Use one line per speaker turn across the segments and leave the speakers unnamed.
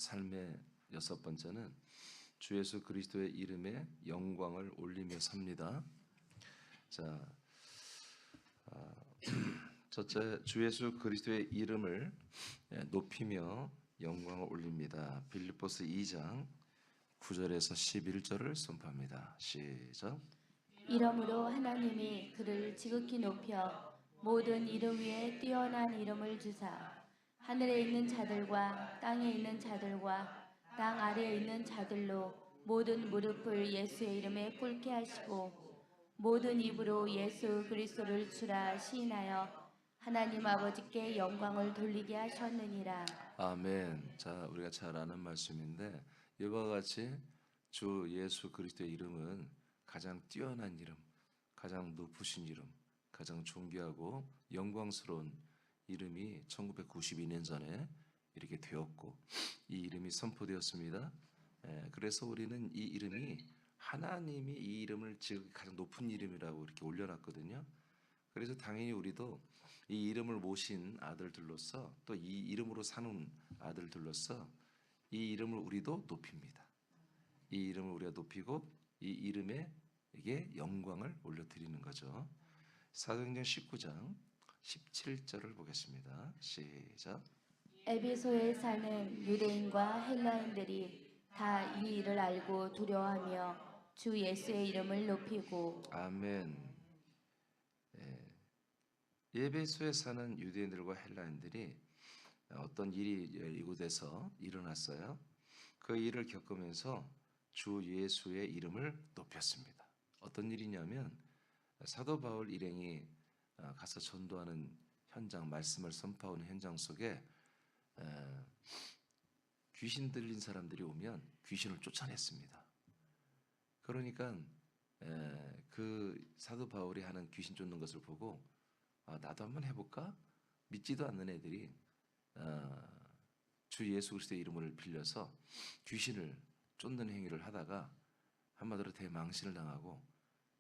삶의 여섯 번째는 주 예수 그리스도의 이름에 영광을 올리며 삽니다. 자, 첫째, 주 예수 그리스도의 이름을 높이며 영광을 올립니다. 빌립보서 2장 9절에서 11절을 선포합니다. 시작.
이러므로 하나님이 그를 지극히 높여 모든 이름 위에 뛰어난 이름을 주사 하늘에 있는 자들과 땅에 있는 자들과 땅 아래에 있는 자들로 모든 무릎을 예수의 이름에 꿇게 하시고 모든 입으로 예수 그리스도를 주라 시인하여 하나님 아버지께 영광을 돌리게 하셨느니라.
아멘. 자, 우리가 잘 아는 말씀인데 이와 같이 주 예수 그리스도의 이름은 가장 뛰어난 이름, 가장 높으신 이름, 가장 존귀하고 영광스러운 이름이 1992년 전에 이렇게 되었고 이 이름이 선포되었습니다. 그래서 우리는 이 이름이 하나님이 이 이름을 지금 가장 높은 이름이라고 이렇게 올려놨거든요. 그래서 당연히 우리도 이 이름을 모신 아들들로서 또 이 이름으로 사는 아들들로서 이 이름을 우리도 높입니다. 이 이름을 우리가 높이고 이 이름에 이게 영광을 올려드리는 거죠. 사도행전 19장 17절을 보겠습니다. 시작.
에베소에 사는 유대인과 헬라인들이 다 이 일을 알고 두려워하며 주 예수의 이름을 높이고.
아멘. 에베소에 사는 유대인들과 헬라인들이 어떤 일이 이곳에서 일어났어요. 그 일을 겪으면서 주 예수의 이름을 높였습니다. 어떤 일이냐면 사도 바울 일행이 가서 전도하는 현장, 말씀을 선포하는 현장 속에 귀신 들린 사람들이 오면 귀신을 쫓아냈습니다. 그러니까 그 사도 바울이 하는 귀신 쫓는 것을 보고 나도 한번 해볼까? 믿지도 않는 애들이 주 예수 그리스도의 이름을 빌려서 귀신을 쫓는 행위를 하다가 한마디로 대망신을 당하고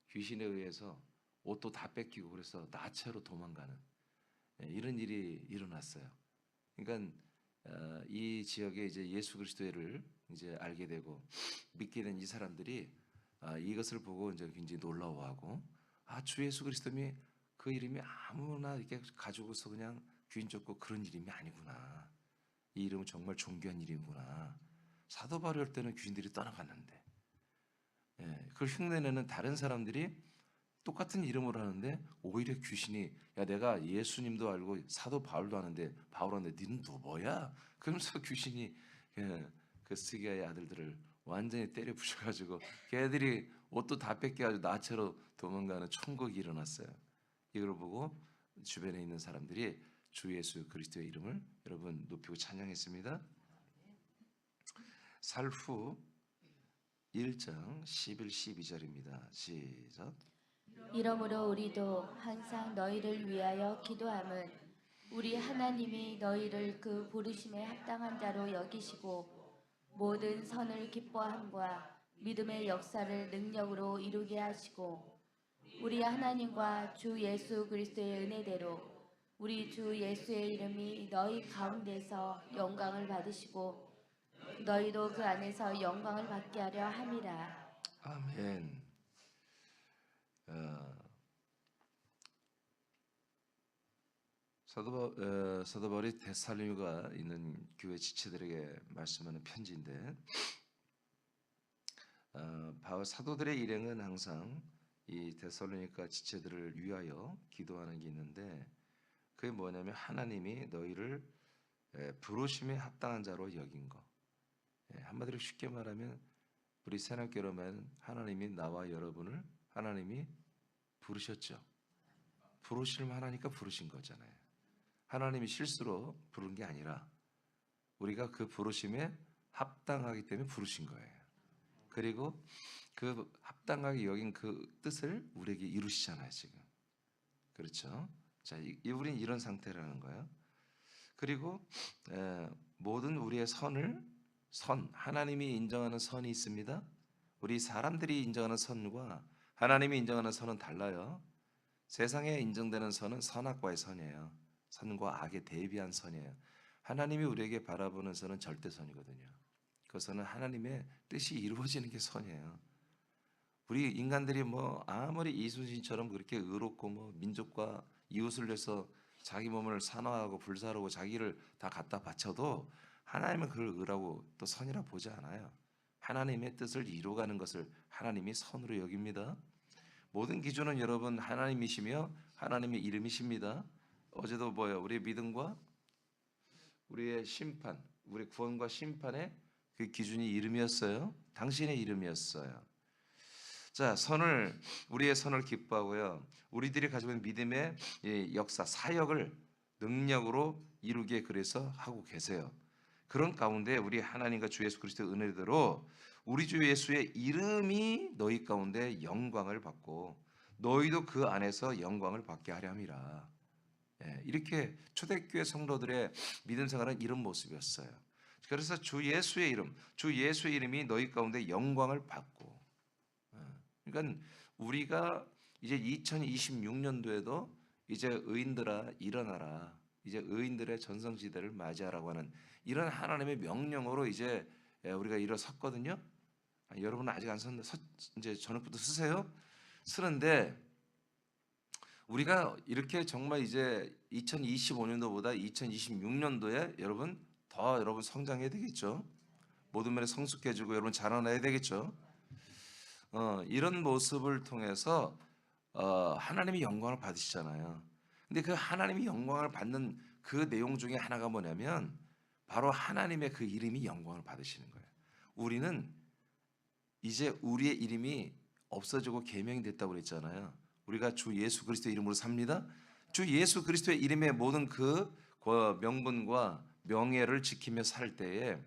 귀신에 의해서 옷도 다 뺏기고 그래서 나체로 도망가는 이런 일이 일어났어요. 그러니까 이 지역에 이제 예수 그리스도를 이제 알게 되고 믿게 된 이 사람들이 이것을 보고 이제 굉장히 놀라워하고 주 예수 그리스도님이 그 이름이 아무나 이렇게 가지고서 그냥 귀인 쫓고 그런 이름이 아니구나. 이 이름은 정말 존귀한 이름이구나. 사도 바울 할 때는 귀신들이 떠나갔는데 그걸 흉내내는 다른 사람들이 똑같은 이름으로 하는데 오히려 귀신이 야 내가 예수님도 알고 사도 바울도 아는데 바울한테 너는 누구야? 그러면서 귀신이 그 스기야의 아들들을 완전히 때려 부셔가지고 걔들이 옷도 다 뺏겨가지고 나체로 도망가는 총극이 일어났어요. 이걸 보고 주변에 있는 사람들이 주 예수 그리스도의 이름을 여러분 높이고 찬양했습니다. 살후 1장 11, 12절입니다. 시작.
이러므로 우리도 항상 너희를 위하여 기도함은 우리 하나님이 너희를 그 부르심에 합당한 자로 여기시고 모든 선을 기뻐함과 믿음의 역사를 능력으로 이루게 하시고 우리 하나님과 주 예수 그리스도의 은혜대로 우리 주 예수의 이름이 너희 가운데서 영광을 받으시고 너희도 그 안에서 영광을 받게 하려 함이라.
아멘. 사도 바울이 데살로니가 있는 교회 지체들에게 말씀하는 편지인데 바울 사도들의 일행은 항상 이 데살로니가 지체들을 위하여 기도하는 게 있는데 그게 뭐냐면 하나님이 너희를 부르심에 합당한 자로 여긴 거. 한마디로 쉽게 말하면 우리 새학교로만 하나님이 나와 여러분을 하나님이 부르셨죠. 부르실만 하니까 부르신 거잖아요. 하나님이 실수로 부른 게 아니라 우리가 그 부르심에 합당하기 때문에 부르신 거예요. 그리고 그 합당하게 여긴 그 뜻을 우리에게 이루시잖아요, 지금. 그렇죠? 자, 우리는 이런 상태라는 거예요. 그리고 모든 우리의 하나님이 인정하는 선이 있습니다. 우리 사람들이 인정하는 선과 하나님이 인정하는 선은 달라요. 세상에 인정되는 선은 선악과의 선이에요. 선과 악에 대비한 선이에요. 하나님이 우리에게 바라보는 선은 절대선이거든요. 그 선은 하나님의 뜻이 이루어지는 게 선이에요. 우리 인간들이 뭐 아무리 이순신처럼 그렇게 의롭고 뭐 민족과 이웃을 위해서 자기 몸을 산화하고 불사르고 자기를 다 갖다 바쳐도 하나님은 그걸 의라고 또 선이라 보지 않아요. 하나님의 뜻을 이루어가는 것을 하나님이 선으로 여깁니다. 모든 기준은 여러분 하나님이시며 하나님의 이름이십니다. 어제도 뭐예요? 우리의 믿음과 우리의 심판, 우리의 구원과 심판의 그 기준이 이름이었어요. 당신의 이름이었어요. 자, 우리의 선을 기뻐하고요. 우리들이 가지고 있는 믿음의 역사, 사역을 능력으로 이루게 그래서 하고 계세요. 그런 가운데 우리 하나님과 주 예수 그리스도의 은혜대로 우리 주 예수의 이름이 너희 가운데 영광을 받고 너희도 그 안에서 영광을 받게 하려 함이라. 이렇게 초대교회 성도들의 믿음 생활은 이런 모습이었어요. 그래서 주 예수의 이름이 너희 가운데 영광을 받고, 그러니까 우리가 이제 2026년도에도 이제 의인들아 일어나라, 이제 의인들의 전성시대를 맞이하라고 하는 이런 하나님의 명령으로 이제 우리가 일어섰거든요. 여러분은 아직 안 섰는데 이제 저녁부터 쓰세요. 쓰는데 우리가 이렇게 정말 이제 2025년도보다 2026년도에 여러분 성장해야 되겠죠. 모든 면에 성숙해지고 여러분 자라나야 되겠죠. 이런 모습을 통해서 하나님이 영광을 받으시잖아요. 근데 그 하나님이 영광을 받는 그 내용 중에 하나가 뭐냐면 바로 하나님의 그 이름이 영광을 받으시는 거예요. 우리는 이제 우리의 이름이 없어지고 계명이 됐다고 그랬잖아요. 우리가 주 예수 그리스도의 이름으로 삽니다. 주 예수 그리스도의 이름의 모든 그 명분과 명예를 지키며 살 때에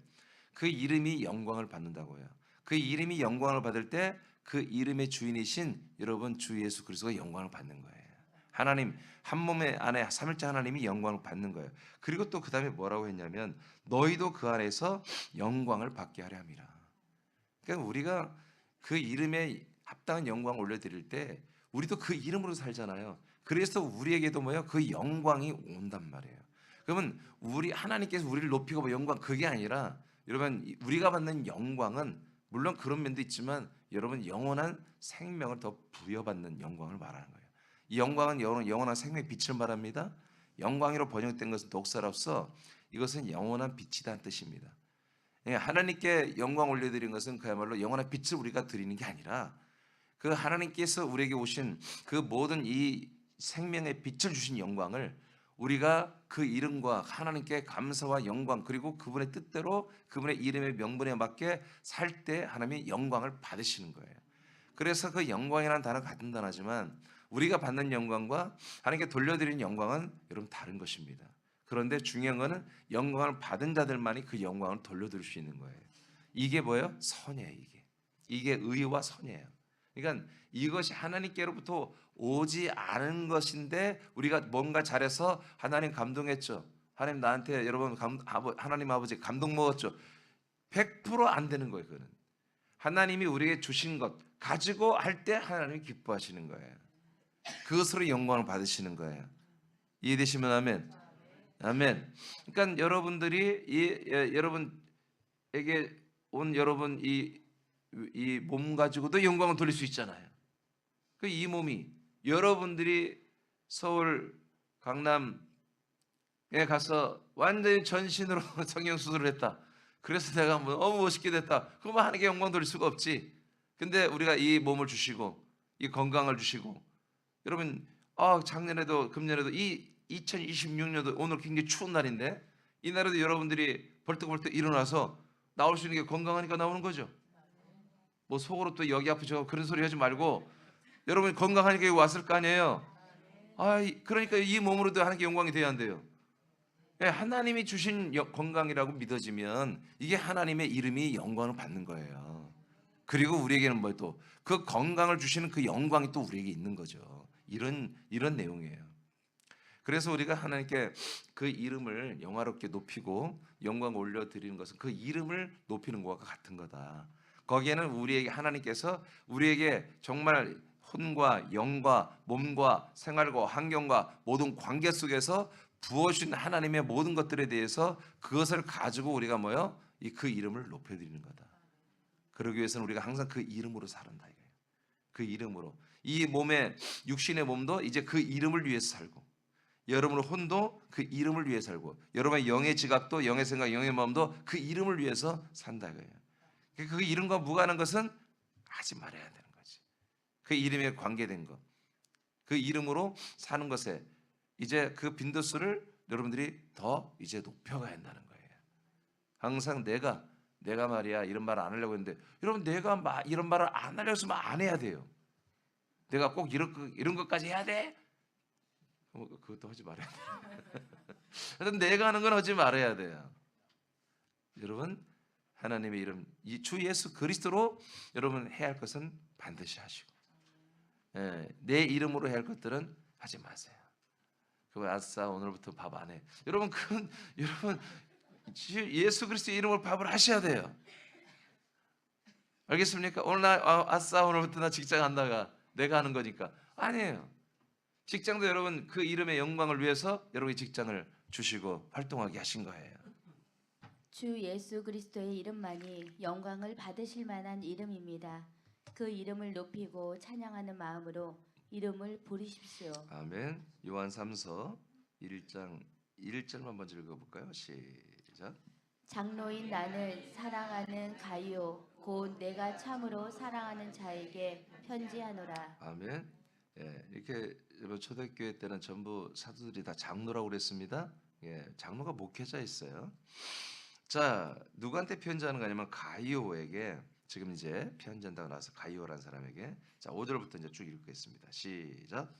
그 이름이 영광을 받는다고요. 그 이름이 영광을 받을 때 그 이름의 주인이신 여러분 주 예수 그리스도가 영광을 받는 거예요. 하나님 한 몸의 안에 삼일째 하나님이 영광을 받는 거예요. 그리고 또 그 다음에 뭐라고 했냐면 너희도 그 안에서 영광을 받게 하려 함이라. 그러니까 우리가 그 이름에 합당한 영광을 올려드릴 때 우리도 그 이름으로 살잖아요. 그래서 우리에게도 뭐예요? 그 영광이 온단 말이에요. 그러면 하나님께서 우리를 높이고 뭐 영광 그게 아니라 여러분 우리가 받는 영광은 물론 그런 면도 있지만 여러분 영원한 생명을 더 부여받는 영광을 말하는 거예요. 이 영광은 영원한 생명의 빛을 말합니다. 영광이로 번역된 것은 독사로서 이것은 영원한 빛이라는 뜻입니다. 하나님께 영광 올려드린 것은 그야말로 영원한 빛을 우리가 드리는 게 아니라 그 하나님께서 우리에게 오신 그 모든 이 생명의 빛을 주신 영광을 우리가 그 이름과 하나님께 감사와 영광 그리고 그분의 뜻대로 그분의 이름의 명분에 맞게 살 때 하나님이 영광을 받으시는 거예요. 그래서 그 영광이라는 단어가 같은 단어지만 우리가 받는 영광과 하나님께 돌려드리는 영광은 여러분 다른 것입니다. 그런데 중요한 것은 영광을 받은 자들만이 그 영광을 돌려드릴 수 있는 거예요. 이게 뭐예요? 선이에요. 이게 의와 선이에요. 그러니까 이것이 하나님께로부터 오지 않은 것인데 우리가 뭔가 잘해서 하나님 감동했죠. 하나님 나한테 여러분 하나님 아버지 감동 먹었죠. 100% 안 되는 거예요. 그거는 하나님이 우리에게 주신 것 가지고 할 때 하나님이 기뻐하시는 거예요. 그것으로 영광을 받으시는 거예요. 이해되시면 아멘. 아멘. 그러니까 여러분들이 여러분에게 온 여러분 이 몸 가지고도 영광을 돌릴 수 있잖아요. 그 이 몸이 여러분들이 서울 강남에 가서 완전히 전신으로 성형 수술을 했다. 그래서 내가 너무 멋있게 됐다. 그러면 하나님께 영광 돌릴 수가 없지. 근데 우리가 이 몸을 주시고 이 건강을 주시고 여러분 작년에도 금년에도 이 2026년도 오늘 굉장히 추운 날인데 이 날에도 여러분들이 벌떡벌떡 일어나서 나올 수 있는 게 건강하니까 나오는 거죠. 뭐 속으로 또 여기 아프죠 그런 소리 하지 말고 여러분 건강하니까 왔을 거 아니에요. 그러니까 이 몸으로도 하나님께 영광이 돼야 한대요. 하나님이 주신 건강이라고 믿어지면 이게 하나님의 이름이 영광을 받는 거예요. 그리고 우리에게는 뭐 또 그 건강을 주시는 그 영광이 또 우리에게 있는 거죠. 이런 내용이에요. 그래서 우리가 하나님께 그 이름을 영화롭게 높이고 영광을 올려드리는 것은 그 이름을 높이는 것과 같은 거다. 거기에는 우리에게 하나님께서 우리에게 정말 혼과 영과 몸과 생활과 환경과 모든 관계 속에서 부어주신 하나님의 모든 것들에 대해서 그것을 가지고 우리가 뭐요? 그 이름을 높여드리는 거다. 그러기 위해서는 우리가 항상 그 이름으로 살한다 이거예요. 그 이름으로. 이 몸의 육신의 몸도 이제 그 이름을 위해서 살고, 여러분의 혼도 그 이름을 위해 살고, 여러분의 영의 지각도, 영의 생각, 영의 마음도 그 이름을 위해서 산다 이거예요. 그 이름과 무관한 것은 하지 말아야 되는 거지. 그 이름에 관계된 것, 그 이름으로 사는 것에 이제 그 빈도수를 여러분들이 더 이제 높여가야 한다는 거예요. 항상 내가 말이야 이런 말을 안 하려고 했는데, 여러분 내가 이런 말을 안 하려고 했으면 안 해야 돼요. 내가 꼭 이런 것까지 해야 돼? 그것도 하지 말아야 돼요. 하여튼 내가 하는 건 하지 말아야 돼요. 여러분 하나님의 이름, 이 주 예수 그리스도로 여러분 해야 할 것은 반드시 하시고, 내 이름으로 해야 할 것들은 하지 마세요. 그거 아싸 오늘부터 밥 안 해. 여러분 그건 여러분 예수 그리스도의 이름으로 밥을 하셔야 돼요. 알겠습니까? 오늘 아싸 오늘부터 나 직장 안 나가. 내가 하는 거니까. 아니에요. 직장도 여러분 그 이름의 영광을 위해서 여러분이 직장을 주시고 활동하게 하신 거예요.
주 예수 그리스도의 이름만이 영광을 받으실 만한 이름입니다. 그 이름을 높이고 찬양하는 마음으로 이름을 부르십시오.
아멘. 요한 3서 1장 1절만 먼저 읽어볼까요? 시작.
장로인 나는 사랑하는 가이오 곧 내가 참으로 사랑하는 자에게 편지하노라.
아멘. 이렇게 여러분 초대교회 때는 전부 사도들이 다 장로라고 그랬습니다. 장로가 목회자였어요. 자, 누구한테 편지하는 거냐면 가이오에게 지금 이제 편지한다고 나와서 가이오라는 사람에게. 자, 5절부터 이제 쭉 읽겠습니다. 시작.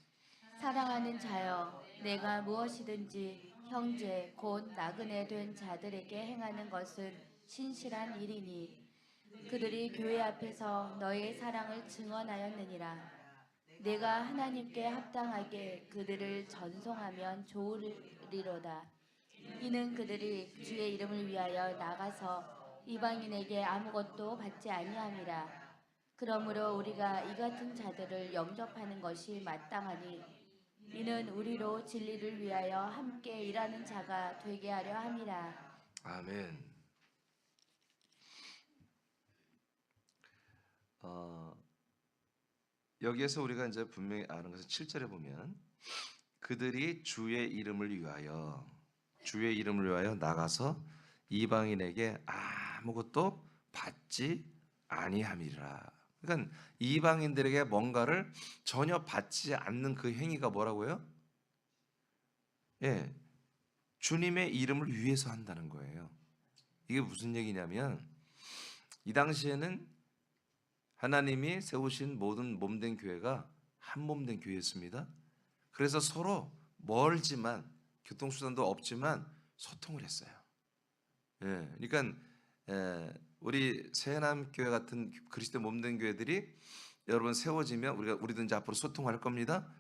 사랑하는 자여, 내가 무엇이든지 형제 곧 나그네 된 자들에게 행하는 것은 신실한 일이니 그들이 교회 앞에서 너의 사랑을 증언하였느니라. 내가 하나님께 합당하게 그들을 전송하면 좋으리로다. 이는 그들이 주의 이름을 위하여 나가서 이방인에게 아무것도 받지 아니함이라. 그러므로 우리가 이 같은 자들을 영접하는 것이 마땅하니 이는 우리로 진리를 위하여 함께 일하는 자가 되게 하려 함이라.
아멘. 여기에서 우리가 이제 분명히 아는 것은 7절에 보면 그들이 주의 이름을 위하여 나가서 이방인에게 아무것도 받지 아니함이라. 그러니까 이방인들에게 뭔가를 전혀 받지 않는 그 행위가 뭐라고요? 주님의 이름을 위해서 한다는 거예요. 이게 무슨 얘기냐면 이 당시에는 하나님이 세우신 모든 몸된 교회가 한 몸된 교회였습니다. 그래서 서로 멀지만 교통수단도 없지만 소통을 했어요. 그러니까 우리 새해남교회 같은 그리스도 몸된 교회들이 여러분 세워지면 우리도 이제 앞으로 소통할 겁니다.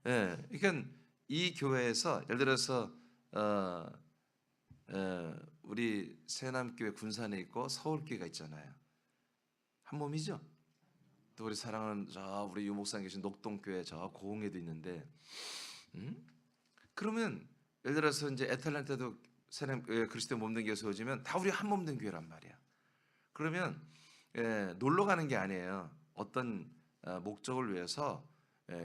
그러니까 이 교회에서 예를 들어서 우리 새해남교회 군산에 있고 서울교회가 있잖아요. 한 몸이죠. 또 우리 사랑하는 우리 유목사님 계신 녹동교회 저 고흥에도 있는데, 그러면 예를 들어서 이제 애틀랜타도 그리스도 몸된 교회 세워지면 다 우리 한 몸된 교회란 말이야. 그러면 놀러 가는 게 아니에요. 어떤 목적을 위해서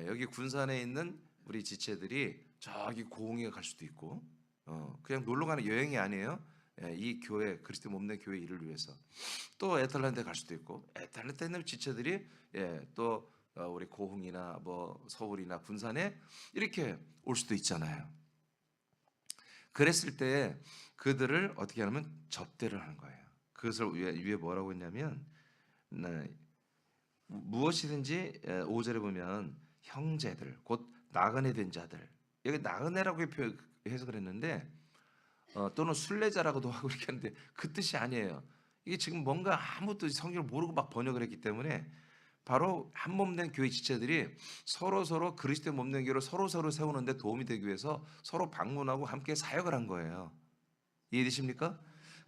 여기 군산에 있는 우리 지체들이 저기 고흥에 갈 수도 있고, 그냥 놀러 가는 여행이 아니에요. 이 교회 그리스도 몸된 교회 일을 위해서 또 애틀랜타에 갈 수도 있고, 애틀랜타에 있는 지체들이 또 우리 고흥이나 뭐 서울이나 군산에 이렇게 올 수도 있잖아요. 그랬을 때 그들을 어떻게 하냐면 접대를 하는 거예요. 그것을 위에 뭐라고 했냐면 무엇이든지 5절에 보면 형제들 곧 나그네 된 자들, 여기 나그네라고 해석을 했는데 또는 순례자라고도 하고 이렇게 하는데 그 뜻이 아니에요. 이게 지금 뭔가 아무것도 성경을 모르고 막 번역을 했기 때문에 바로 한 몸된 교회 지체들이 서로 그리스도의 몸된 교회를 서로 세우는데 도움이 되기 위해서 서로 방문하고 함께 사역을 한 거예요. 이해되십니까?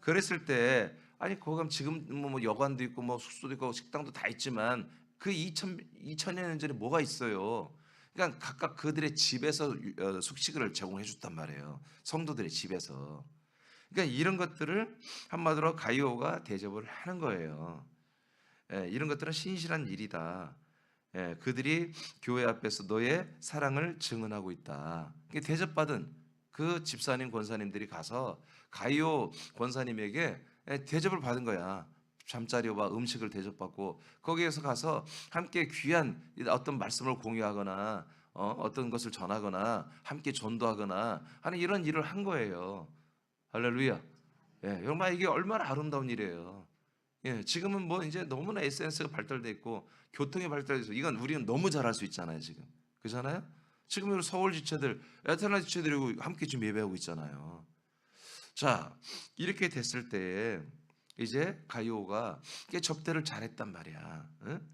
그랬을 때 거기 가면 지금 뭐 여관도 있고 뭐 숙소도 있고 식당도 다 있지만 그 2000여 년 전에 뭐가 있어요? 그러니까 각각 그들의 집에서 숙식을 제공해 줬단 말이에요. 성도들의 집에서. 그러니까 이런 것들을 한마디로 가이오가 대접을 하는 거예요. 이런 것들은 신실한 일이다. 그들이 교회 앞에서 너의 사랑을 증언하고 있다. 대접받은 그 집사님 권사님들이 가서 가이오 권사님에게 대접을 받은 거야. 잠자리와 음식을 대접받고 거기에서 가서 함께 귀한 어떤 말씀을 공유하거나 어떤 것을 전하거나 함께 전도하거나 하는 이런 일을 한 거예요. 할렐루야. 정말 이게 얼마나 아름다운 일이에요. 지금은 뭐 이제 너무나 SNS가 발달돼 있고 교통이 발달돼서 이건 우리는 너무 잘할 수 있잖아요. 지금 그렇잖아요. 지금 서울 지체들, 에테나 지체들이 함께 지금 예배하고 있잖아요. 자, 이렇게 됐을 때 이제 가이오가 접대를 잘했단 말이야. 응?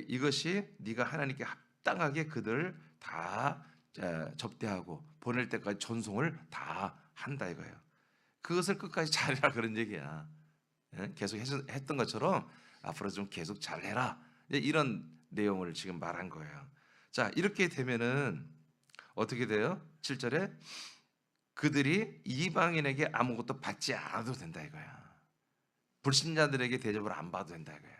이것이 네가 하나님께 합당하게 그들 다 접대하고 보낼 때까지 전송을 다 한다 이거예요. 그것을 끝까지 잘해라 그런 얘기야. 계속 했던 것처럼 앞으로 좀 계속 잘해라. 이런 내용을 지금 말한 거예요. 자, 이렇게 되면은 어떻게 돼요? 7절에 그들이 이방인에게 아무것도 받지 않아도 된다 이거야. 불신자들에게 대접을 안 받아도 된다 이거야.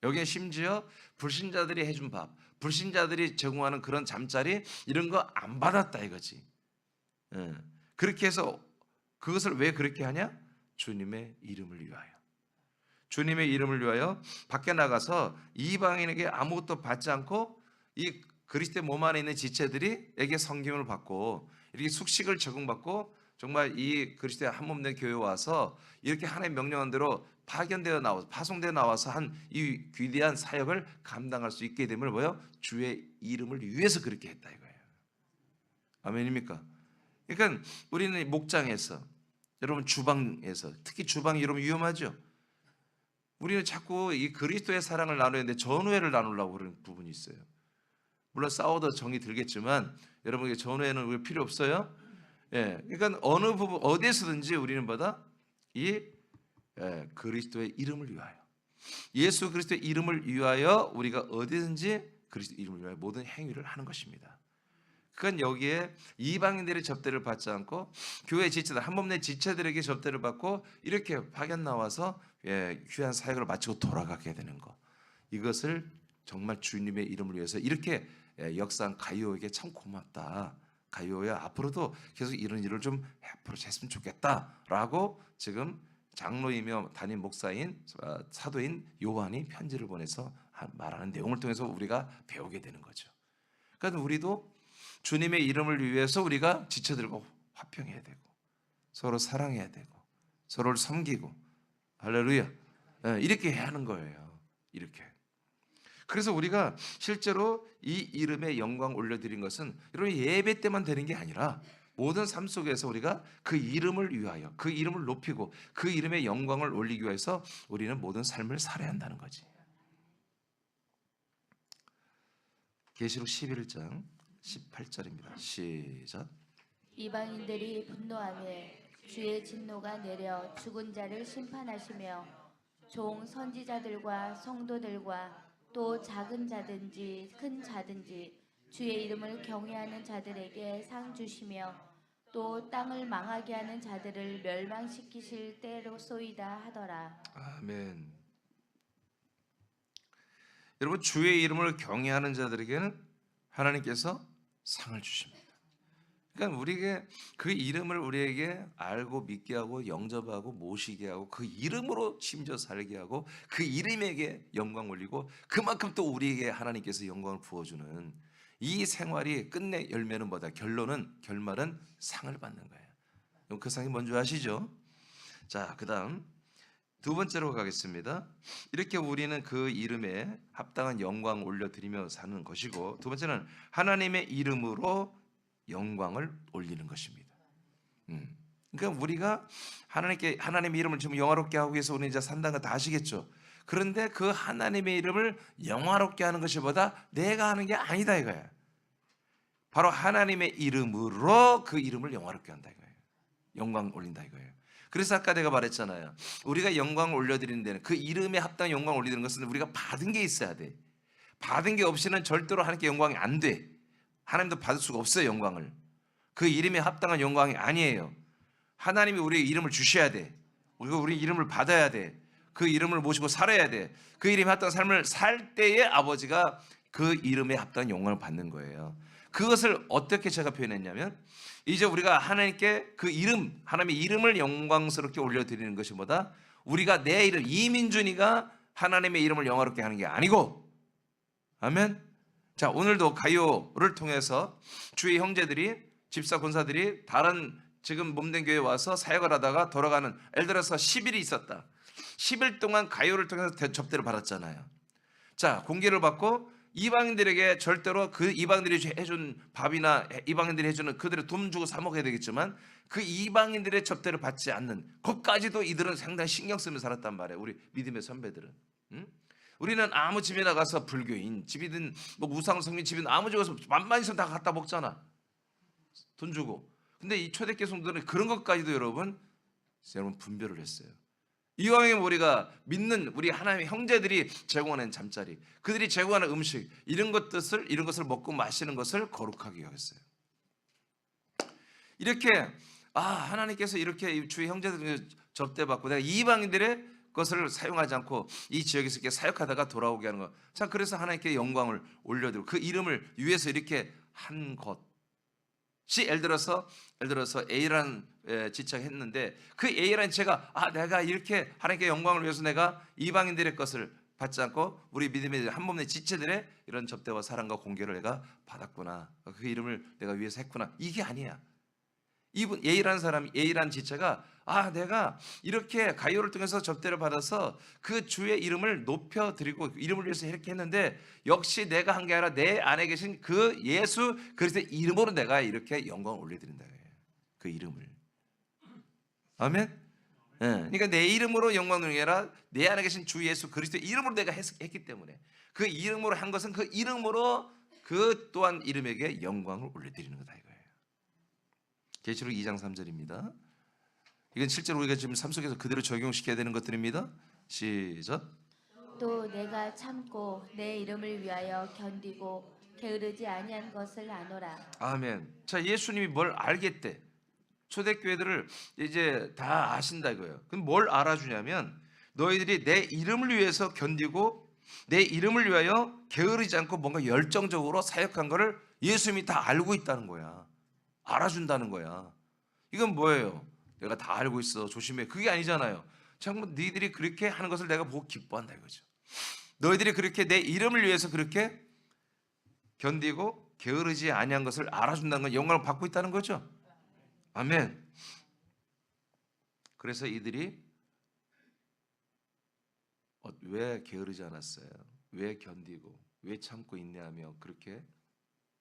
여기에 심지어 불신자들이 해준 밥, 불신자들이 제공하는 그런 잠자리 이런 거 안 받았다 이거지. 그렇게 해서 그것을 왜 그렇게 하냐? 주님의 이름을 위하여. 주님의 이름을 위하여 밖에 나가서 이방인에게 아무것도 받지 않고 이 그리스도의 몸 안에 있는 지체들이에게 성경을 받고 이렇게 숙식을 제공받고 정말 이 그리스도의 한 몸 된 교회에 와서 이렇게 하나님의 명령한 대로 파견되어 나와서 파송되어 나와서 한 이 귀대한 사역을 감당할 수 있게 됨을 뭐요? 주의 이름을 위해서 그렇게 했다 이거예요. 아멘입니까? 그러니까 우리는 목장에서 여러분 주방에서 특히 주방이 여러분 위험하죠. 우리는 자꾸 이 그리스도의 사랑을 나누야 되는데 전우회를 나누려고 그러는 부분이 있어요. 물론 싸워도 정이 들겠지만 여러분에게 전우회는 왜 필요 없어요? 그러니까 어느 부분 어디에서든지 우리는 보다 이 그리스도의 이름을 위하여 예수 그리스도의 이름을 위하여 우리가 어디든지 그리스도 이름을 위하여 모든 행위를 하는 것입니다. 그건 여기에 이방인들의 접대를 받지 않고 교회 지체들 한 몸 내 지체들에게 접대를 받고 이렇게 파견 나와서 귀한 사역을 마치고 돌아가게 되는 거. 이것을 정말 주님의 이름을 위해서 이렇게 역사한 가이오에게 참 고맙다. 가이오야 앞으로도 계속 이런 일을 좀 앞으로 했으면 좋겠다라고 지금 장로이며 담임 목사인 사도인 요한이 편지를 보내서 말하는 내용을 통해서 우리가 배우게 되는 거죠. 그러니까 우리도 주님의 이름을 위해서 우리가 지체들과 화평해야 되고 서로 사랑해야 되고 서로를 섬기고 할렐루야 이렇게 해야 하는 거예요. 이렇게. 그래서 우리가 실제로 이 이름에 영광 올려드린 것은 여러분 예배 때만 되는 게 아니라 모든 삶 속에서 우리가 그 이름을 위하여 그 이름을 높이고 그 이름의 영광을 올리기 위해서 우리는 모든 삶을 살아야 한다는 거지. 계시록 11장 18절입니다. 시작.
이방인들이 분노하매 주의 진노가 내려 죽은 자를 심판하시며 종 선지자들과 성도들과 또 작은 자든지 큰 자든지 주의 이름을 경외하는 자들에게 상 주시며 또 땅을 망하게 하는 자들을 멸망시키실 때로소이다 하더라.
아멘. 여러분 주의 이름을 경외하는 자들에게는 하나님께서 상을 주십니다. 그러니까 우리에게 그 이름을 우리에게 알고 믿게 하고 영접하고 모시게 하고 그 이름으로 심지어 살게 하고 그 이름에게 영광 올리고 그만큼 또 우리에게 하나님께서 영광을 부어주는 이 생활이 끝내 열매는 뭐다? 결말은 상을 받는 거예요. 그 상이 뭔지 아시죠? 자, 그 다음 두 번째로 가겠습니다. 이렇게 우리는 그 이름에 합당한 영광을 올려드리며 사는 것이고 두 번째는 하나님의 이름으로 영광을 올리는 것입니다. 그러니까 우리가 하나님의 이름을 지금 영화롭게 하기 위해서 우리는 이제 산다는 거 다 아시겠죠? 그런데 그 하나님의 이름을 영화롭게 하는 것보다 내가 하는 게 아니다 이거야. 바로 하나님의 이름으로 그 이름을 영화롭게 한다 이거예요. 영광 올린다 이거예요. 그래서 아까 내가 말했잖아요. 우리가 영광을 올려드리는 데는 그 이름에 합당한 영광을 올리는 것은 우리가 받은 게 있어야 돼. 받은 게 없이는 절대로 하나님께 영광이 안 돼. 하나님도 받을 수가 없어요. 영광을. 그 이름에 합당한 영광이 아니에요. 하나님이 우리의 이름을 주셔야 돼. 우리가 우리 이름을 받아야 돼. 그 이름을 모시고 살아야 돼. 그 이름에 합당한 삶을 살 때에 아버지가 그 이름에 합당한 영광을 받는 거예요. 그것을 어떻게 제가 표현했냐면, 이제 우리가 하나님께 그 이름, 하나님의 이름을 영광스럽게 올려드리는 것이 뭐다? 우리가 내 이름, 이민준이가 하나님의 이름을 영화롭게 하는 게 아니고, 아멘. 자, 오늘도 가요를 통해서 주의 형제들이, 집사 권사들이 다른 지금 몸된 교회에 와서 사역을 하다가 돌아가는, 예를 들어서 10일이 있었다. 10일 동안 가요를 통해서 접대를 받았잖아요. 자, 공개를 받고 이방인들에게 절대로 그 이방인들이 해준 밥이나 이방인들이 해주는 그들의 돈 주고 사 먹어야 되겠지만 그 이방인들의 접대를 받지 않는 것까지도 이들은 상당히 신경 쓰면서 살았단 말이에요. 우리 믿음의 선배들은. 응? 우리는 아무 집에 나가서 불교인 집이든 뭐 우상성민 집이든 아무 집에 가서 만만 있으면 다 갖다 먹잖아. 돈 주고. 근데 이 초대교회 성도들은 그런 것까지도 여러분 분별을 했어요. 이왕이면 우리가 믿는 우리 하나님의 형제들이 제공하는 잠자리, 그들이 제공하는 음식, 이런 것을 먹고 마시는 것을 거룩하게 여겼어요. 이렇게 하나님께서 이렇게 주의 형제들 접대받고 내가 이방인들의 것을 사용하지 않고 이 지역에서 이렇게 사역하다가 돌아오게 하는 것. 자, 그래서 하나님께 영광을 올려드리고 그 이름을 위해서 이렇게 한 것이 예를 들어서 A라는 지체가 했는데 그 A라는 지체가 내가 이렇게 하나님께 영광을 위해서 내가 이방인들의 것을 받지 않고 우리 믿음의 한 몸의 지체들의 이런 접대와 사랑과 공개를 내가 받았구나. 그 이름을 내가 위해서 했구나. 이게 아니야. 이분 A라는 사람이, A라는 지체가 내가 이렇게 가요를 통해서 접대를 받아서 그 주의 이름을 높여드리고 이름을 위해서 이렇게 했는데 역시 내가 한 게 아니라 내 안에 계신 그 예수 그리스도의 이름으로 내가 이렇게 영광을 올려드린다. 그 이름을. 아멘. 그러니까 내 이름으로 영광을 아니라 내 안에 계신 주 예수 그리스도의 이름으로 내가 했기 때문에 그 이름으로 한 것은 그 이름으로 그 또한 이름에게 영광을 올려드리는 거다 이거예요. 계시록 2장 3절입니다. 이건 실제로 우리가 지금 삶 속에서 그대로 적용시켜야 되는 것들입니다. 시작.
또 내가 참고 내 이름을 위하여 견디고 게으르지 아니한 것을 아노라.
아멘. 자, 예수님이 뭘 알겠대. 초대교회들을 이제 다 아신다 이거예요. 그럼 뭘 알아주냐면 너희들이 내 이름을 위해서 견디고 내 이름을 위하여 게으르지 않고 뭔가 열정적으로 사역한 거를 예수님이 다 알고 있다는 거야. 알아준다는 거야. 이건 뭐예요? 내가 다 알고 있어. 조심해. 그게 아니잖아요. 참 너희들이 그렇게 하는 것을 내가 보고 기뻐한다 이거죠. 너희들이 그렇게 내 이름을 위해서 그렇게 견디고 게으르지 아니한 것을 알아준다는 건 영광을 받고 있다는 거죠. 아멘. 그래서 이들이 왜 게으르지 않았어요? 왜 견디고 왜 참고 인내하며 그렇게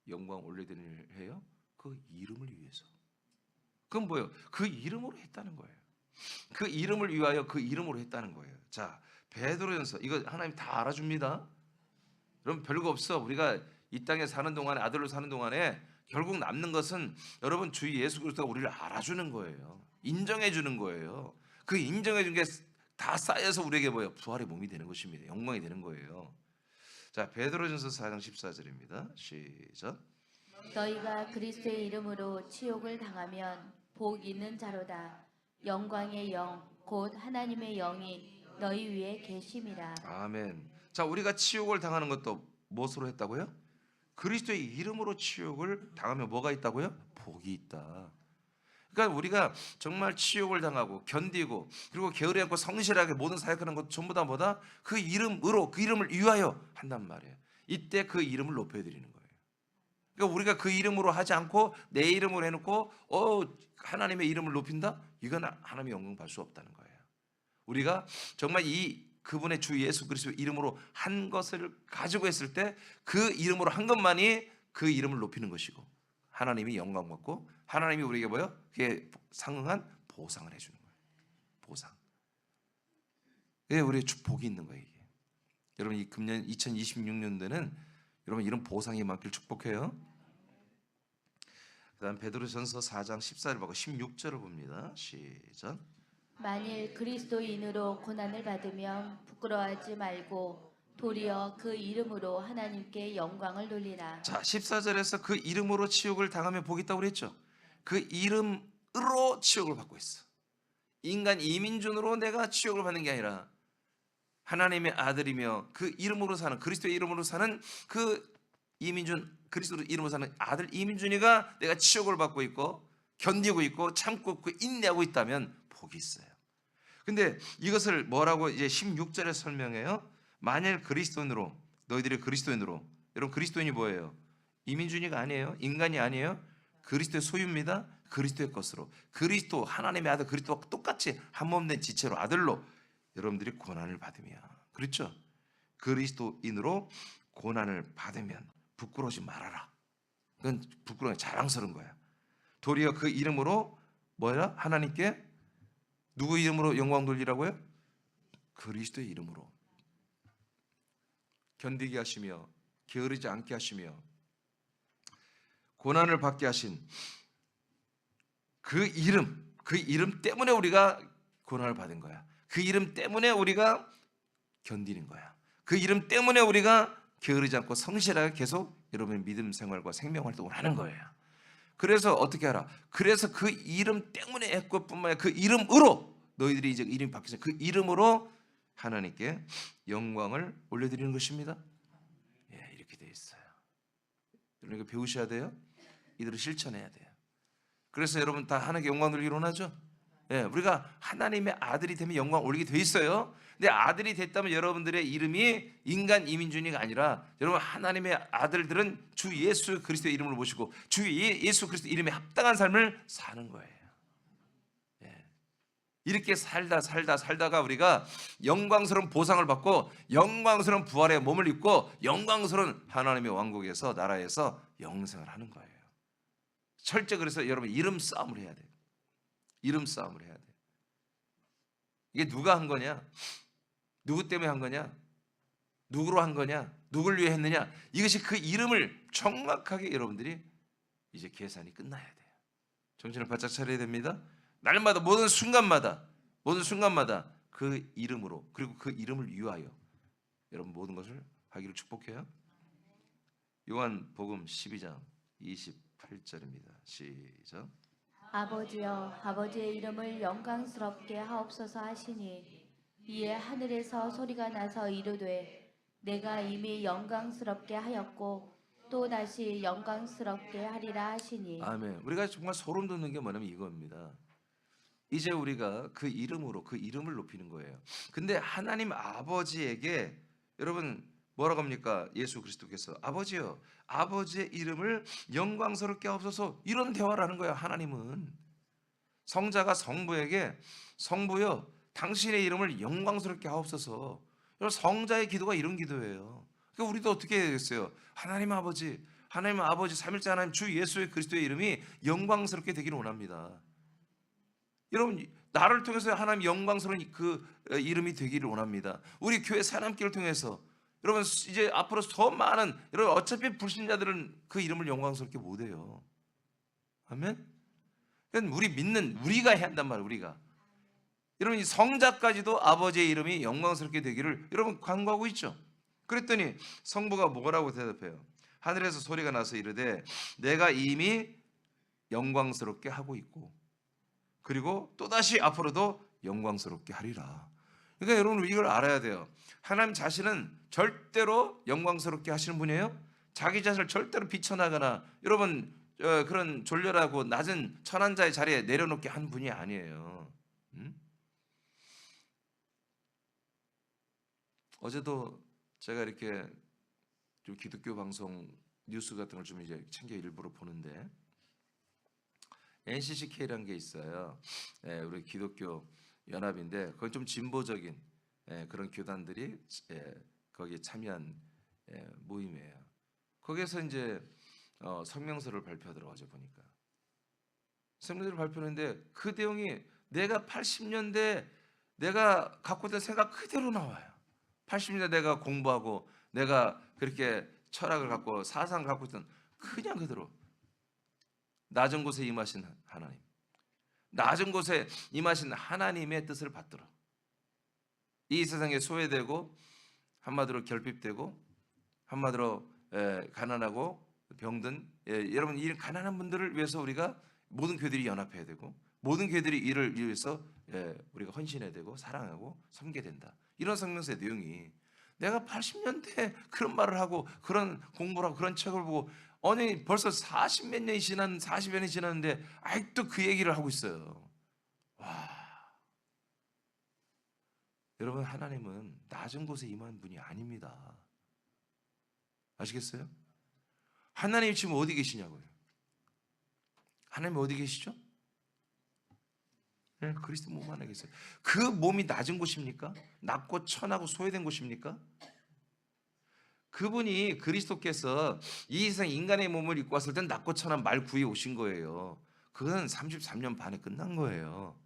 영광 올려드리는 해요? 그 이름을 위해서. 그건 뭐예요? 그 이름으로 했다는 거예요. 그 이름을 위하여 그 이름으로 했다는 거예요. 자, 베드로전서 이거 하나님 다 알아줍니다. 여러분 별거 없어. 우리가 이 땅에 사는 동안에 아들로 사는 동안에 결국 남는 것은 여러분 주 예수 그리스도가 우리를 알아주는 거예요. 인정해 주는 거예요. 그 인정해 준 게 다 쌓여서 우리에게 뭐예요? 부활의 몸이 되는 것입니다. 영광이 되는 거예요. 자, 베드로전서 4장 14절입니다. 시작.
너희가 그리스도의 이름으로 치욕을 당하면 복 있는 자로다. 영광의 영 곧 하나님의 영이 너희 위에 계심이라.
아멘. 자, 우리가 치욕을 당하는 것도 무엇으로 했다고요? 그리스도의 이름으로 치욕을 당하면 뭐가 있다고요? 복이 있다. 그러니까 우리가 정말 치욕을 당하고 견디고 그리고 게으르지 않고 성실하게 모든 사역하는 것 전부 다 뭐다? 그 이름으로 그 이름을 위하여 한단 말이에요. 이때 그 이름을 높여드리는 거예요. 그러니까 우리가 그 이름으로 하지 않고 내 이름으로 해놓고 하나님의 이름을 높인다? 이건 하나님의 영광 받을 수 없다는 거예요. 우리가 정말 그분의 주 예수 그리스도의 이름으로 한 것을 가지고 했을 때 그 이름으로 한 것만이 그 이름을 높이는 것이고 하나님이 영광 받고 하나님이 우리에게 뭐예요? 그게 상응한 보상을 해주는 거예요. 보상. 왜 우리의 축복이 있는 거예요. 이게. 여러분 이 금년 2026년도에는 여러분 이런 보상이 많길 축복해요. 그 다음 베드로전서 4장 14절 보고 16절을 봅니다. 시작.
만일 그리스도인으로 고난을 받으면 부끄러워하지 말고 도리어 그 이름으로 하나님께 영광을 돌리라.
자, 14절에서 그 이름으로 치욕을 당하며 복이 있다고 그랬죠. 그 이름으로 치욕을 받고 있어. 인간 이민준으로 내가 치욕을 받는 게 아니라 하나님의 아들이며 그 이름으로 사는, 그리스도의 이름으로 사는 그 이민준, 그리스도 이름으로 사는 아들 이민준이가 내가 치욕을 받고 있고 견디고 있고 참고 있고 인내하고 있다면 복이 있어요. 근데 이것을 뭐라고 이제 16절에 설명해요. 만일 그리스도인으로, 너희들이 그리스도인으로, 여러분 그리스도인이 뭐예요? 이민준이가 아니에요. 인간이 아니에요. 그리스도의 소유입니다. 그리스도의 것으로, 그리스도 하나님의 아들 그리스도와 똑같이 한 몸 된 지체로 아들로 여러분들이 고난을 받으며, 그렇죠? 그리스도인으로 고난을 받으면 부끄러우지 말아라. 그건 부끄러워, 자랑스러운 거야. 도리어 그 이름으로 뭐야? 하나님께 누구 이름으로 영광 돌리라고요? 그리스도의 이름으로 견디게 하시며 게으르지 않게 하시며 고난을 받게 하신 그 이름 때문에 우리가 고난을 받은 거야. 그 이름 때문에 우리가 견디는 거야. 그 이름 때문에 우리가 게으르지 않고 성실하게 계속 여러분의 믿음 생활과 생명 활동을 하는 거예요. 그래서 어떻게 하라? 그래서 그 이름 때문에 했고 뿐만 아니라 그 이름으로 너희들이 이제 이름이 바뀌어서 그 이름으로 하나님께 영광을 올려드리는 것입니다. 예, 이렇게 되어 있어요. 여러분 이거 배우셔야 돼요. 이대로 실천해야 돼요. 그래서 여러분 다 하나님께 영광 돌리기로 하죠. 예, 우리가 하나님의 아들이 되면 영광 올리게 돼 있어요. 근데 아들이 됐다면 여러분들의 이름이 인간 이민준이가 아니라 여러분 하나님의 아들들은 주 예수 그리스도의 이름을 모시고 주 예수 그리스도 이름에 합당한 삶을 사는 거예요. 예. 이렇게 살다가 우리가 영광스러운 보상을 받고 영광스러운 부활의 몸을 입고 영광스러운 하나님의 왕국에서 나라에서 영생을 하는 거예요. 철저히 그래서 여러분 이름 싸움을 해야 돼요. 이름 싸움을 해야 돼요. 이게 누가 한 거냐? 누구 때문에 한 거냐? 누구로 한 거냐? 누굴 위해 했느냐? 이것이 그 이름을 정확하게 여러분들이 이제 계산이 끝나야 돼요. 정신을 바짝 차려야 됩니다. 날마다 모든 순간마다 그 이름으로, 그리고 그 이름을 위하여 여러분 모든 것을 하기를 축복해요. 요한복음 12장 28절입니다. 시작.
아버지여, 아버지의 이름을 영광스럽게 하옵소서 하시니 이에 하늘에서 소리가 나서 이르되 내가 이미 영광스럽게 하였고 또 다시 영광스럽게 하리라 하시니.
아멘. 우리가 정말 소름 돋는 게 뭐냐면 이겁니다. 이제 우리가 그 이름으로 그 이름을 높이는 거예요. 근데 하나님 아버지에게 여러분 뭐라고 합니까? 예수 그리스도께서 아버지요, 아버지의 이름을 영광스럽게 하옵소서, 이런 대화를 하는 거예요. 하나님은 성자가 성부에게 성부요, 당신의 이름을 영광스럽게 하옵소서. 여러분 성자의 기도가 이런 기도예요. 그러니까 우리도 어떻게 되겠어요? 하나님 아버지 삼일째 하나님 주 예수의 그리스도의 이름이 영광스럽게 되기를 원합니다. 여러분 나를 통해서 하나님 영광스러운 그 이름이 되기를 원합니다. 우리 교회 사람길을 통해서 여러분 이제 앞으로 더 많은, 여러분 어차피 불신자들은 그 이름을 영광스럽게 못해요. 아멘. 그러니까 우리 믿는 우리가 해야 한단 말이에요. 우리가 여러분 이 성자까지도 아버지의 이름이 영광스럽게 되기를 여러분 간구하고 있죠. 그랬더니 성부가 뭐라고 대답해요? 하늘에서 소리가 나서 이르되 내가 이미 영광스럽게 하고 있고 그리고 또다시 앞으로도 영광스럽게 하리라. 그러니까 여러분 이걸 알아야 돼요. 하나님 자신은 절대로 영광스럽게 하시는 분이에요. 자기 자신을 절대로 비천하거나 여러분 그런 졸렬하고 낮은 천한 자의 자리에 내려놓게 한 분이 아니에요. 어제도 제가 이렇게 좀 기독교 방송 뉴스 같은 걸 좀 이제 챙겨 일부러 보는데 NCCK라는 게 있어요. 우리 기독교 연합인데 그건 좀 진보적인 그런 교단들이 거기에 참여한 모임이에요. 거기에서 이제 성명서를 발표하더라고요. 어제 보니까 성명서를 발표했는데 그 내용이 내가 80년대 내가 갖고 있던 생각 그대로 나와요. 80년대 내가 공부하고 내가 그렇게 철학을 갖고 사상을 갖고 있던 그냥 그대로 낮은 곳에 임하신 하나님, 낮은 곳에 임하신 하나님의 뜻을 받들어 이 세상에 소외되고 한마디로 결핍되고 한마디로 가난하고 병든 여러분 이 가난한 분들을 위해서 우리가 모든 교회들이 연합해야 되고 모든 교회들이 이를 위해서 우리가 헌신해야 되고 사랑하고 섬겨야 된다. 이런 성경서의 내용이 내가 80년대에 그런 말을 하고 그런 공부를 하고 그런 책을 보고 아니 벌써 40몇 년이 40여 년이 지났는데 아직도 그 얘기를 하고 있어요. 와, 여러분 하나님은 낮은 곳에 임한 분이 아닙니다. 아시겠어요? 하나님이 지금 어디 계시냐고요? 하나님 어디 계시죠? 네, 그리스도 몸 안에 계세요. 그 몸이 낮은 곳입니까? 낮고 천하고 소외된 곳입니까? 그분이 그리스도께서 이 세상 인간의 몸을 입고 왔을 땐 낮고 천한 말 구해 오신 거예요. 그건 33년 반에 끝난 거예요.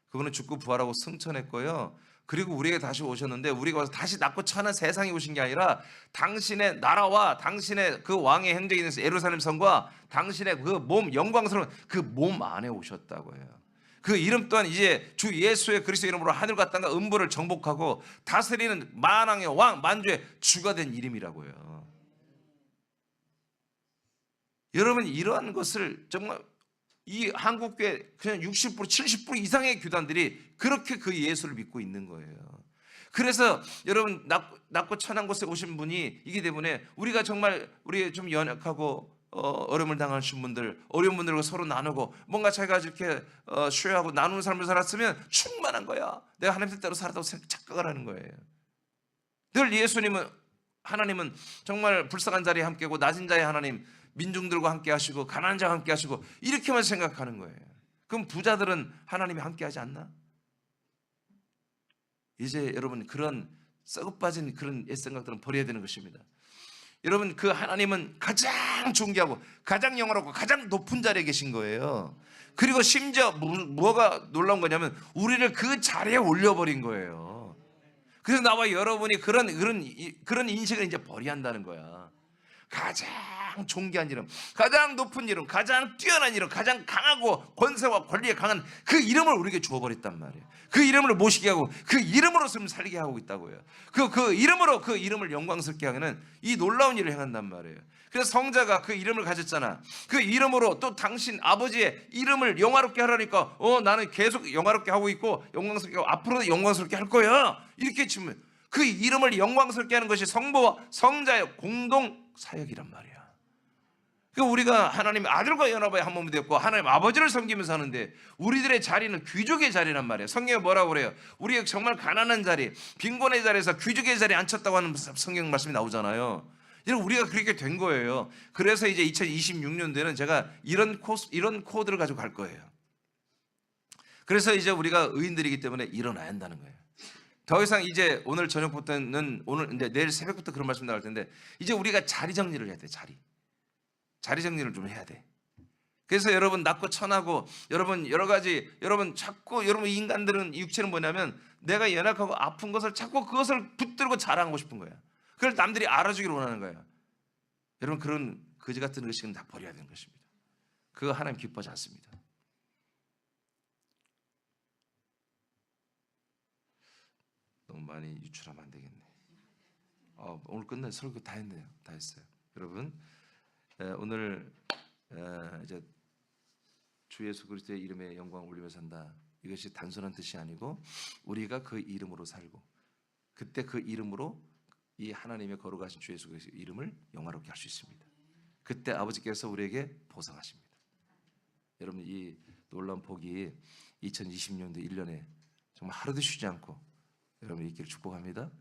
그분은 죽고 부활하고 승천했고요. 그리고 우리에게 다시 오셨는데 우리가 와서 다시 낮고 천한 세상에 오신 게 아니라 당신의 나라와 당신의 그 왕의 행적이 있는 예루살렘 성과 당신의 그 몸 영광스러운 그 몸 안에 오셨다고요. 그 이름 또한 이제 주 예수의 그리스도 이름으로 하늘과 땅과 음부를 정복하고 다스리는 만왕의 왕 만주의 주가 된 이름이라고요. 여러분 이러한 것을 정말 이 한국교회 그냥 60% 70% 이상의 교단들이 그렇게 그 예수를 믿고 있는 거예요. 그래서 여러분 낮고 천한 곳에 오신 분이 이기 때문에 우리가 정말 우리 좀 연약하고 어려움을 당하신 분들 어려운 분들과 서로 나누고 뭔가 자기가 이렇게 쉐어하고 나누는 삶을 살았으면 충만한 거야. 내가 하나님 뜻대로 살았다고 착각을 하는 거예요. 늘 예수님은 하나님은 정말 불쌍한 자리에 함께고 낮은 자의 하나님 민중들과 함께 하시고 가난한 자와 함께 하시고 이렇게만 생각하는 거예요. 그럼 부자들은 하나님이 함께 하지 않나? 이제 여러분 그런 썩어빠진 그런 옛 생각들은 버려야 되는 것입니다. 여러분 그 하나님은 가장 존귀하고 가장 영원하고 가장 높은 자리에 계신 거예요. 그리고 심지어 뭐가 놀라운 거냐면 우리를 그 자리에 올려버린 거예요. 그래서 나와 여러분이 그런 인식을 이제 버려야 한다는 거야. 가장 존귀한 이름, 가장 높은 이름, 가장 뛰어난 이름, 가장 강하고 권세와 권리에 강한 그 이름을 우리에게 주어버렸단 말이에요. 그 이름을 모시게 하고 그 이름으로 좀 살게 하고 있다고요. 그 이름으로 그 이름을 영광스럽게 하는 이 놀라운 일을 행한단 말이에요. 그래서 성자가 그 이름을 가졌잖아. 그 이름으로 또 당신 아버지의 이름을 영화롭게 하라니까 나는 계속 영화롭게 하고 있고 영광스럽게 하고 앞으로도 영광스럽게 할 거야. 이렇게 치면 그 이름을 영광스럽게 하는 것이 성부와 성자의 공동 사역이란 말이야. 그러니까 우리가 하나님 아들과 연합하여 한 몸이 되었고 하나님 아버지를 섬기면서 하는데 우리들의 자리는 귀족의 자리란 말이에요. 성경에 뭐라고 그래요? 우리가 정말 가난한 자리, 빈곤의 자리에서 귀족의 자리에 앉혔다고 하는 성경 말씀이 나오잖아요. 여러분 우리가 그렇게 된 거예요. 그래서 이제 2026년도에는 제가 이런 코드를 가지고 갈 거예요. 그래서 이제 우리가 의인들이기 때문에 일어나야 한다는 거예요. 더 이상 이제 오늘 저녁부터는 오늘 이제 내일 새벽부터 그런 말씀 나갈 텐데 이제 우리가 자리 정리를 해야 돼. 자리 정리를 좀 해야 돼. 그래서 여러분 낮고 천하고 여러분 여러 가지 여러분 자꾸 여러분 인간들은 육체는 뭐냐면 내가 연약하고 아픈 것을 자꾸 그것을 붙들고 자랑하고 싶은 거야. 그걸 남들이 알아주기를 원하는 거야. 여러분 그런 거지 같은 의식은 다 버려야 되는 것입니다. 그거 하나님 기뻐하지 않습니다. 너무 많이 유출하면 안 되겠네. 오늘 끝내 설교 다 했네요. 다 했어요. 여러분 오늘 이제 주 예수 그리스도의 이름에 영광 올리며 산다. 이것이 단순한 뜻이 아니고 우리가 그 이름으로 살고 그때 그 이름으로 이 하나님의 거룩하신 주 예수 그리스도의 이름을 영화롭게 할 수 있습니다. 그때 아버지께서 우리에게 보상하십니다. 여러분 이 놀라운 복이 2020년도 1년에 정말 하루도 쉬지 않고 여러분 있기를 축복합니다.